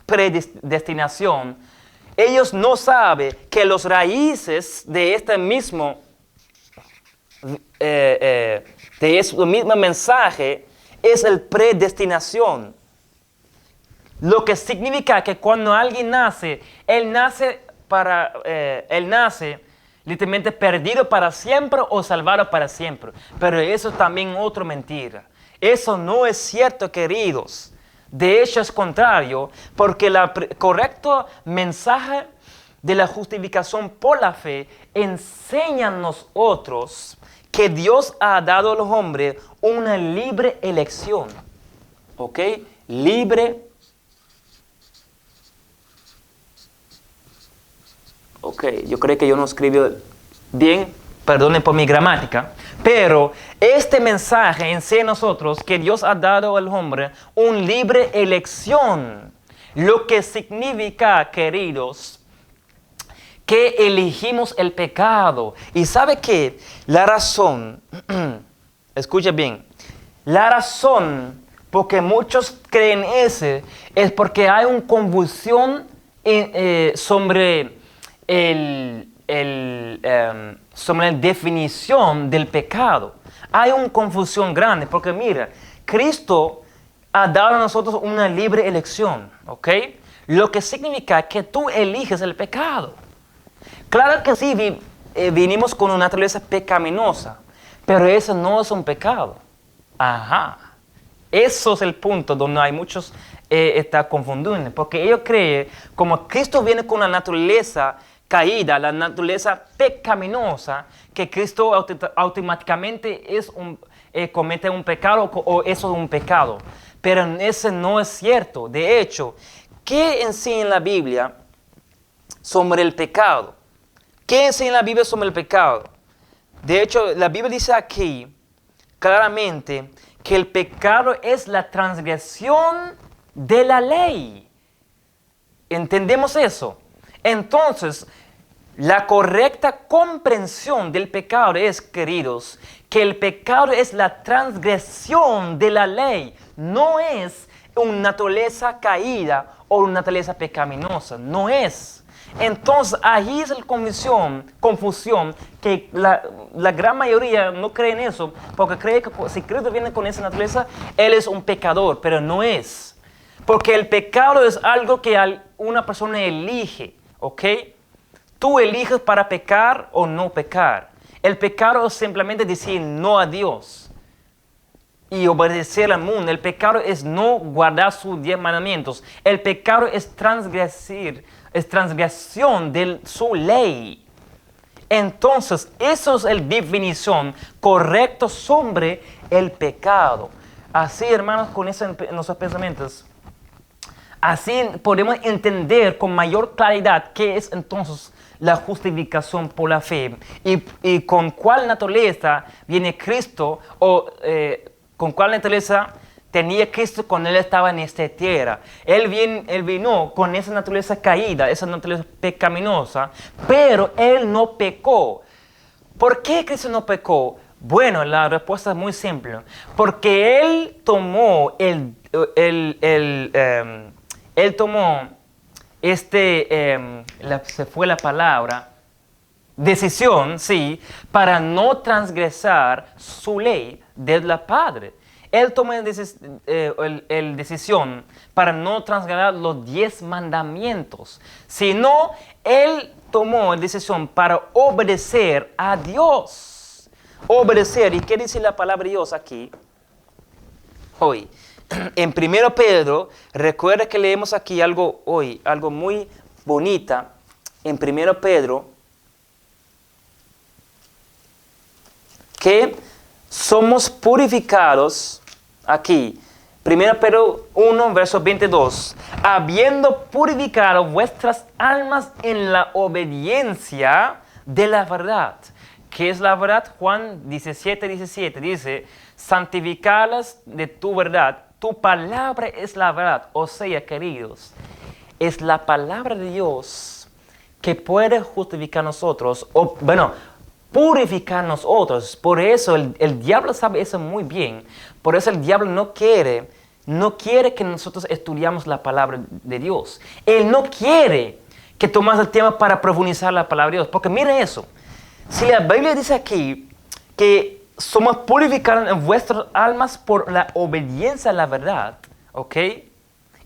predestinación, ellos no saben que los raíces de este mismo mensaje es el predestinación. Lo que significa que cuando alguien nace, él nace literalmente perdido para siempre o salvado para siempre. Pero eso es también otra mentira. Eso no es cierto, queridos. De hecho es contrario, porque el correcto mensaje de la justificación por la fe enseña a nosotros que Dios ha dado al hombre una libre elección. ¿Ok? Libre. Ok, yo creo que yo no escribí bien, perdonen por mi gramática, pero este mensaje enseña a nosotros que Dios ha dado al hombre una libre elección, lo que significa, queridos, que elegimos el pecado. Y ¿sabe qué? La razón, escucha bien, la razón por que muchos creen ese es porque hay una confusión sobre sobre la definición del pecado. Hay una confusión grande porque mira, Cristo ha dado a nosotros una libre elección, ¿ok? Lo que significa que tú eliges el pecado. Claro que sí, vinimos con una naturaleza pecaminosa, pero eso no es un pecado. Ajá. Eso es el punto donde hay muchos están confundiendo, porque ellos creen como Cristo viene con una naturaleza caída, la naturaleza pecaminosa, que Cristo automáticamente comete un pecado o eso es un pecado. Pero eso no es cierto. De hecho, ¿qué enseña la Biblia sobre el pecado? ¿Qué enseña la Biblia sobre el pecado? De hecho, la Biblia dice aquí claramente que el pecado es la transgresión de la ley. ¿Entendemos eso? Entonces, la correcta comprensión del pecado es, queridos, que el pecado es la transgresión de la ley. No es una naturaleza caída o una naturaleza pecaminosa. No es. Entonces, ahí es la confusión que la gran mayoría no cree en eso, porque cree que si Cristo viene con esa naturaleza, Él es un pecador, pero no es. Porque el pecado es algo que una persona elige, ¿ok? Tú eliges para pecar o no pecar. El pecado es simplemente decir no a Dios. y obedecer al mundo. El pecado es no guardar sus 10 mandamientos. El pecado es transgresión de su ley. Entonces, eso es la definición correcta sobre el pecado. Así, hermanos, con eso en nuestros pensamientos, así podemos entender con mayor claridad qué es entonces la justificación por la fe y con cuál naturaleza viene Cristo o con cuál naturaleza tenía Cristo cuando Él estaba en esta tierra. Él vino con esa naturaleza caída, esa naturaleza pecaminosa, pero Él no pecó. ¿Por qué Cristo no pecó? Bueno, la respuesta es muy simple. Porque Él tomó se fue la palabra, decisión, sí, para no transgresar su ley del Padre. Él tomó la decisión para no transgredir los 10 mandamientos, sino Él tomó la decisión para obedecer a Dios. Obedecer, ¿y qué dice la palabra de Dios aquí? Hoy, en 1 Pedro, recuerda que leemos aquí algo muy bonita, en 1 Pedro, que somos purificados, aquí, 1 Pedro 1, verso 22, habiendo purificado vuestras almas en la obediencia de la verdad. ¿Qué es la verdad? Juan 17 dice, santificalas de tu verdad, tu palabra es la verdad. O sea, queridos, es la palabra de Dios que puede justificar a nosotros, purificar a nosotros. Por eso el diablo sabe eso muy bien. Por eso el diablo no quiere que nosotros estudiamos la palabra de Dios. Él no quiere que tomemos el tema para profundizar la palabra de Dios. Porque mire eso. Si la Biblia dice aquí que somos purificados en vuestras almas por la obediencia a la verdad, ¿ok?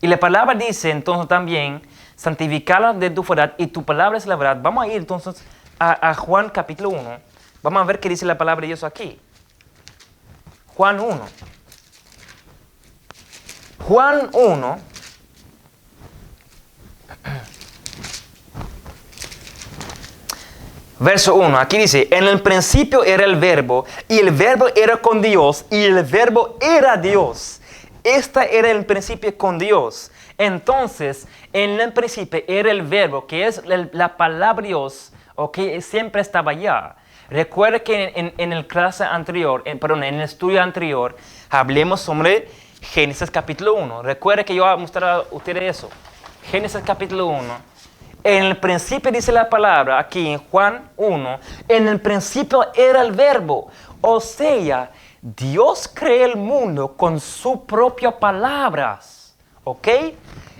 Y la palabra dice entonces también, santificados de tu verdad y tu palabra es la verdad. Vamos a ir entonces a Juan capítulo 1. Vamos a ver qué dice la palabra de Dios aquí. Juan 1. Juan 1. Verso 1, aquí dice, en el principio era el verbo, y el verbo era con Dios, y el verbo era Dios. Este era el principio con Dios. Entonces, en el principio era el verbo, que es la palabra de Dios, que siempre estaba allá. Recuerda que en el estudio anterior, hablemos sobre Génesis capítulo 1. Recuerda que yo voy a mostrar a ustedes eso. Génesis capítulo 1. En el principio dice la palabra, aquí en Juan 1, en el principio era el verbo. O sea, Dios creó el mundo con sus propias palabras. ¿Ok?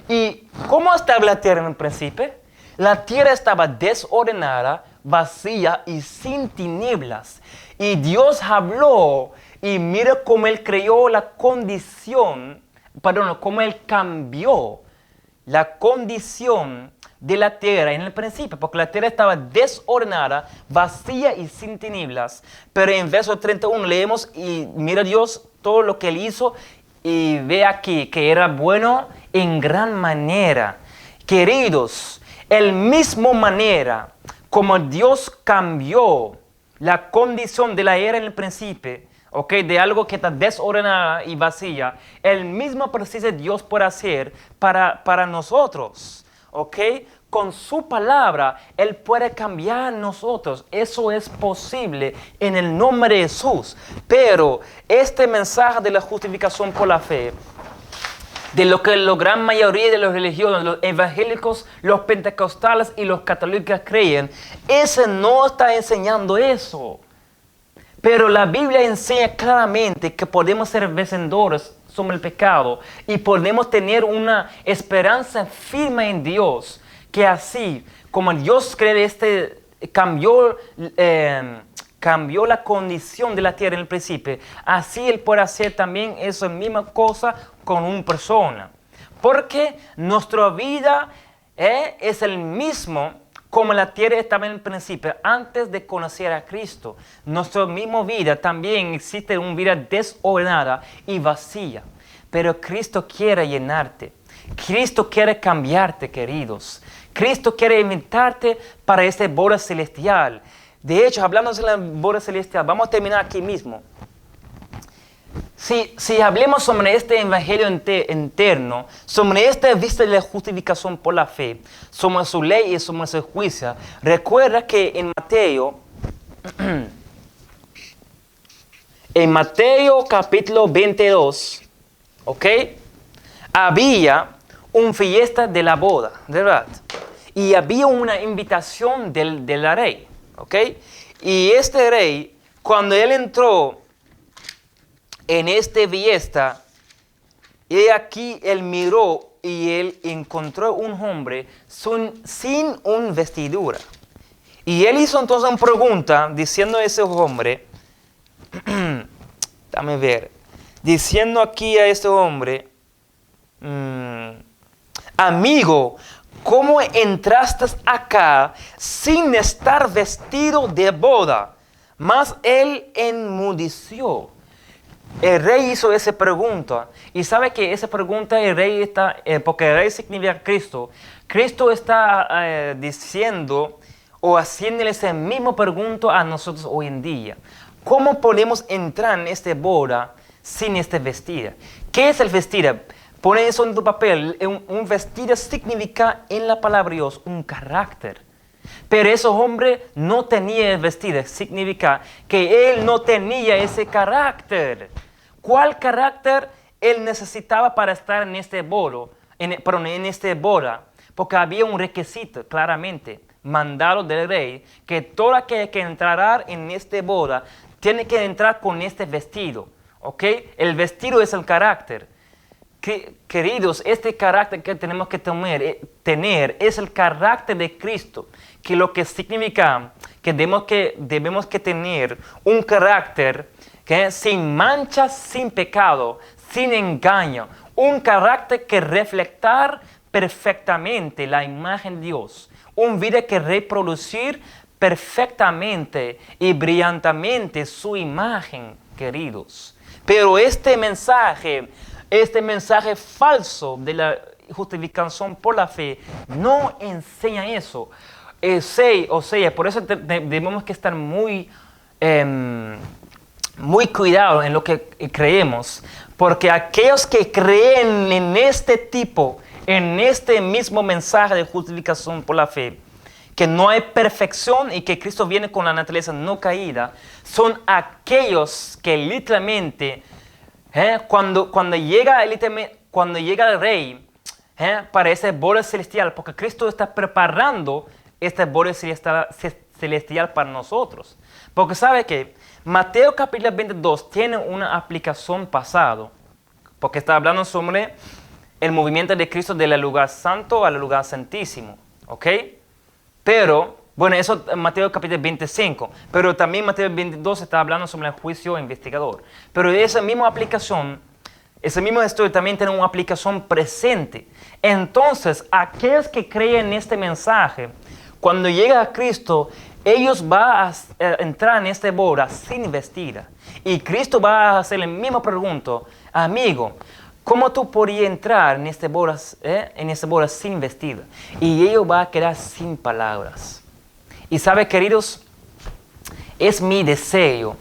¿Y cómo estaba la tierra en el principio? La tierra estaba desordenada, vacía y sin tinieblas. Y Dios habló y mira cómo Él creó cómo Él cambió la condición de la tierra en el principio, porque la tierra estaba desordenada, vacía y sin tinieblas. Pero en verso 31 leemos y mira Dios todo lo que Él hizo y ve aquí que era bueno en gran manera. Queridos, el mismo manera como Dios cambió la condición de la tierra en el principio, de algo que está desordenada y vacía, el mismo proceso Dios puede hacer para nosotros. Con su palabra, Él puede cambiar a nosotros. Eso es posible en el nombre de Jesús. Pero este mensaje de la justificación por la fe, de lo que la gran mayoría de los religiosos, los evangélicos, los pentecostales y los católicos creen, ese no está enseñando eso. Pero la Biblia enseña claramente que podemos ser vencedores sobre el pecado y podemos tener una esperanza firme en Dios, que así como Dios cambió la condición de la tierra en el principio, así Él puede hacer también esa misma cosa con una persona. Porque nuestra vida es el mismo como la tierra estaba en el principio, antes de conocer a Cristo. Nuestra misma vida también existe una vida desordenada y vacía. Pero Cristo quiere llenarte. Cristo quiere cambiarte, queridos. Cristo quiere invitarte para esta boda celestial. De hecho, hablando de la boda celestial, vamos a terminar aquí mismo. Si hablemos sobre este evangelio interno, sobre esta vista de la justificación por la fe, sobre su ley y sobre su juicio, recuerda que en Mateo capítulo 22, ¿ok? Había una fiesta de la boda, ¿verdad? Y había una invitación del rey, ¿ok? Y este rey, cuando él entró en esta fiesta, y aquí él miró y él encontró un hombre sin una vestidura. Y él hizo entonces una pregunta diciendo a ese hombre, dame ver, diciendo aquí a este hombre, amigo, ¿cómo entraste acá sin estar vestido de boda? Mas él enmudeció. El rey hizo esa pregunta. Y sabe que esa pregunta el rey está, porque el rey significa Cristo. Cristo está diciendo o haciéndole esa misma pregunta a nosotros hoy en día. ¿Cómo podemos entrar en esta boda sin este vestido? ¿Qué es el vestido? Pone eso en tu papel. Un vestido significa en la palabra de Dios un carácter. Pero ese hombre no tenía el vestido. Significa que él no tenía ese carácter. ¿Cuál carácter él necesitaba para estar en este boda? En este boda. Porque había un requisito, claramente, mandado del rey, que todo aquel que entrará en este boda tiene que entrar con este vestido. ¿Ok? El vestido es el carácter. Queridos, este carácter que tenemos que tener es el carácter de Cristo, que lo que significa que debemos que tener un carácter que sin mancha, sin pecado, sin engaño, un carácter que reflejar perfectamente la imagen de Dios, un vida que reproducir perfectamente y brillantemente su imagen, queridos. Pero este mensaje falso de la justificación por la fe no enseña eso. O sea, por eso debemos que estar muy cuidados en lo que creemos, porque aquellos que creen en este mismo mensaje de justificación por la fe, que no hay perfección y que Cristo viene con la naturaleza no caída, son aquellos que literalmente cuando llega el rey para esa boda celestial, porque Cristo está preparando esta boda celestial para nosotros. Porque sabe que Mateo capítulo 22 tiene una aplicación pasado, porque está hablando sobre el movimiento de Cristo del lugar santo al lugar santísimo, ¿ok? Pero, bueno, eso es Mateo capítulo 25, pero también Mateo 22 está hablando sobre el juicio investigador. Pero esa misma aplicación, ese mismo estudio también tiene una aplicación presente. Entonces, aquellos que creen en este mensaje, cuando llega a Cristo, ellos van a entrar en esta boda sin vestida. Y Cristo va a hacer la misma pregunta, amigo, ¿cómo tú podías entrar en esta boda sin vestida? Y ellos van a quedar sin palabras. Y sabe, queridos, es mi deseo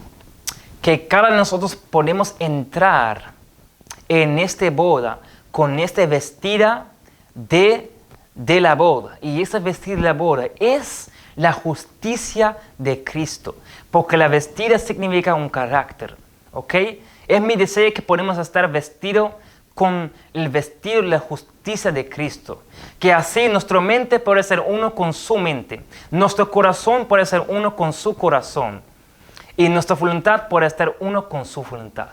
que cada uno de nosotros podamos entrar en esta boda con esta vestida de la boda. Y esa vestida de la boda es la justicia de Cristo, porque la vestida significa un carácter, ¿ok? Es mi deseo que podamos estar vestidos con el vestido de la justicia de Cristo, que así nuestra mente puede ser uno con su mente, nuestro corazón puede ser uno con su corazón, y nuestra voluntad puede estar uno con su voluntad.